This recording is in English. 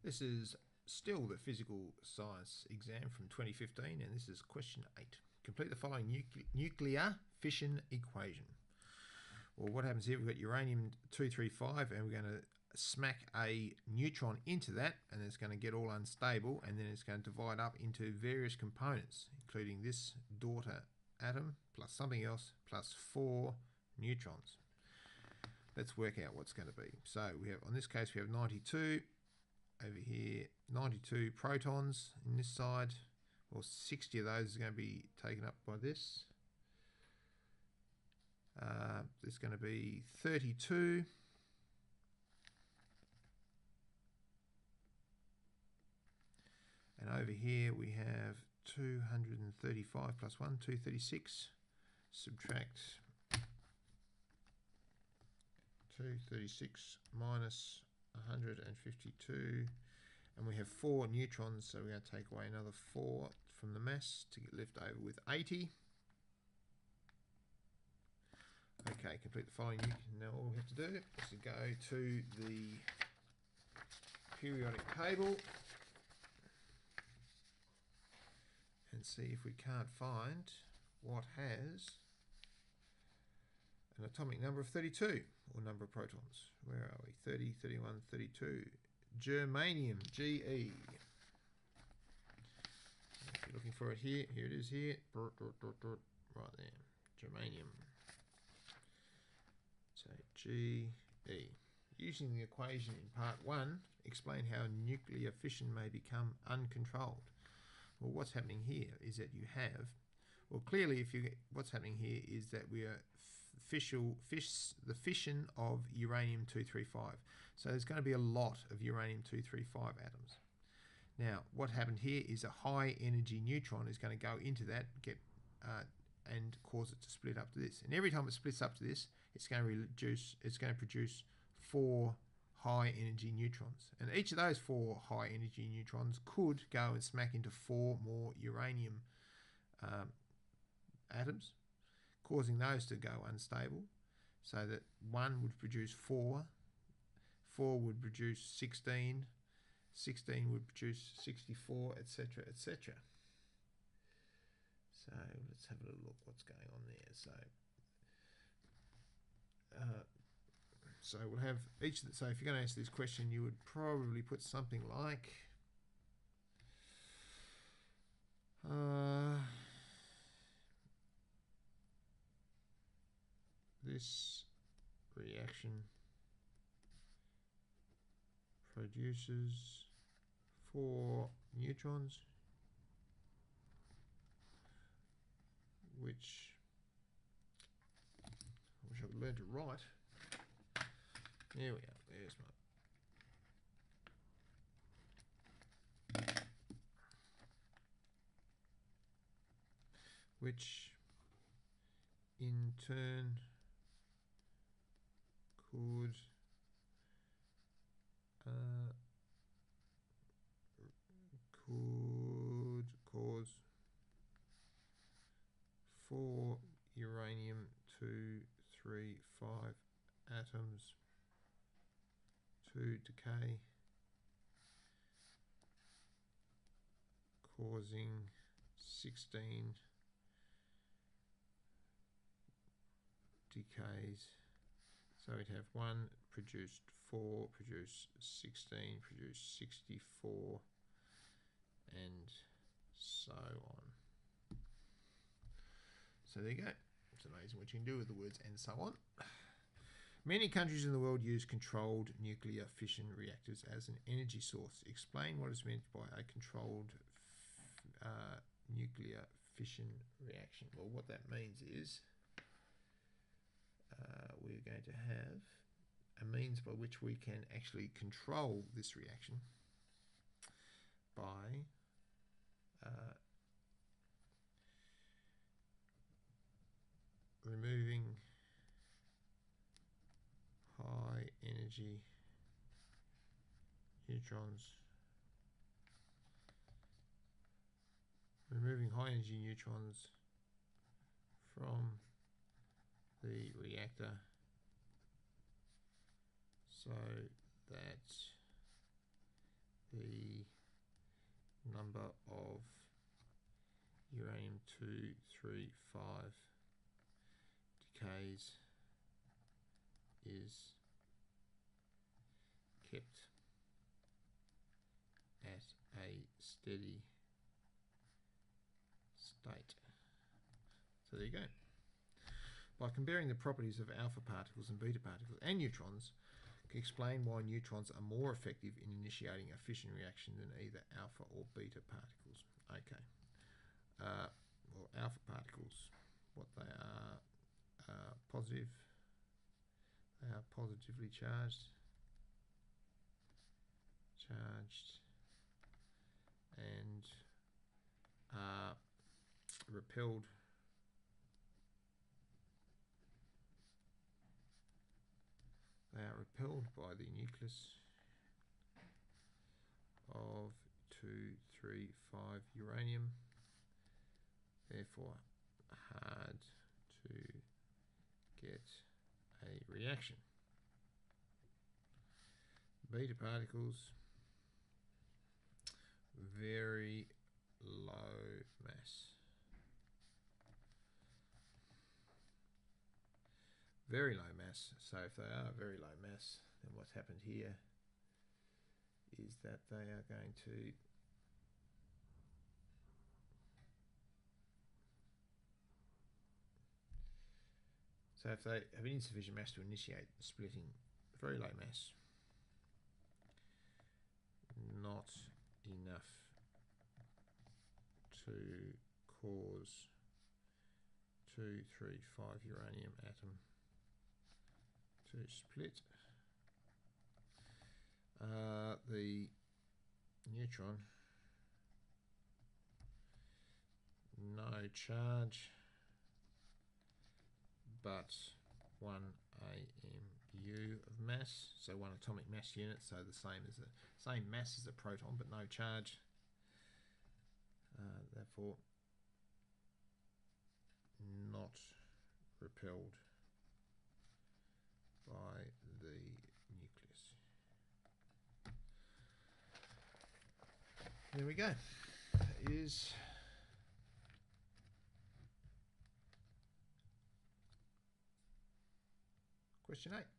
This is still the physical science exam from 2015, and this is question 8. Complete the following nuclear fission equation. Well, what happens here? We've got uranium-235, and we're going to smack a neutron into that, and it's going to get all unstable, and then it's going to divide up into various components, including this daughter atom, plus something else, plus 4 neutrons. Let's work out what's going to be. So we have, on this case, we have 92. Over here, 92 protons in this side. Well, 60 of those are going to be taken up by this. There's going to be 32. And over here we have 235 plus 1, 236. Subtract 236 minus 152, and we have 4 neutrons, so we're going to take away another 4 from the mass to get left over with 80. Okay, complete the following. Now all we have to do is to go to the periodic table and see if we can't find what has an atomic number of 32, or number of protons. Where are we? 30, 31, 32. Germanium, Ge. If you're looking for it here, here it is here. Right there. Germanium. So Ge. Using the equation in part 1, explain how nuclear fission may become uncontrolled. Well, what's happening here is that you have, well, clearly, what's happening here is that we are the fission of uranium-235. So there's going to be a lot of uranium-235 atoms. Now, what happened here is a high energy neutron is going to go into that, and cause it to split up to this. And every time it splits up to this, it's going to produce 4 high energy neutrons. And each of those 4 high energy neutrons could go and smack into 4 more uranium atoms, causing those to go unstable, so that 1 would produce 4, 4 would produce 16, 16 would produce 64, etc., etc. So let's have a little look what's going on there. So we'll have each of the, so if you're going to answer this question, you would probably put something like this reaction produces 4 neutrons, which I wish I could learn to write. There we are. There's my. Which in turn could cause 4 uranium-235 atoms to decay, causing 16 decays. So we'd have 1 produced 4, produced 16, produced 64, and so on. So there you go. It's amazing what you can do with the words "and so on." Many countries in the world use controlled nuclear fission reactors as an energy source. Explain what is meant by a controlled nuclear fission reaction. Well, what that means is we're going to have a means by which we can actually control this reaction by removing high energy neutrons, from the reactor so that the number of uranium-235 decays is kept at a steady state. So there you go. By comparing the properties of alpha particles and beta particles and neutrons, can explain why neutrons are more effective in initiating a fission reaction than either alpha or beta particles. Okay. Well, alpha particles, what they are, positive. They are positively charged, and are repelled by the nucleus of 235 uranium, therefore hard to get a reaction. Beta particles, very low mass. Very low mass. So if they are very low mass, then what's happened here is that they are going to so if they have an insufficient mass to initiate splitting, very low mass, not enough to cause 235 uranium atom to split. The neutron, no charge, but 1 AMU of mass, so 1 atomic mass unit, so the same mass as a proton, but no charge. Therefore, not repelled by the nucleus. There we go. That is question 8.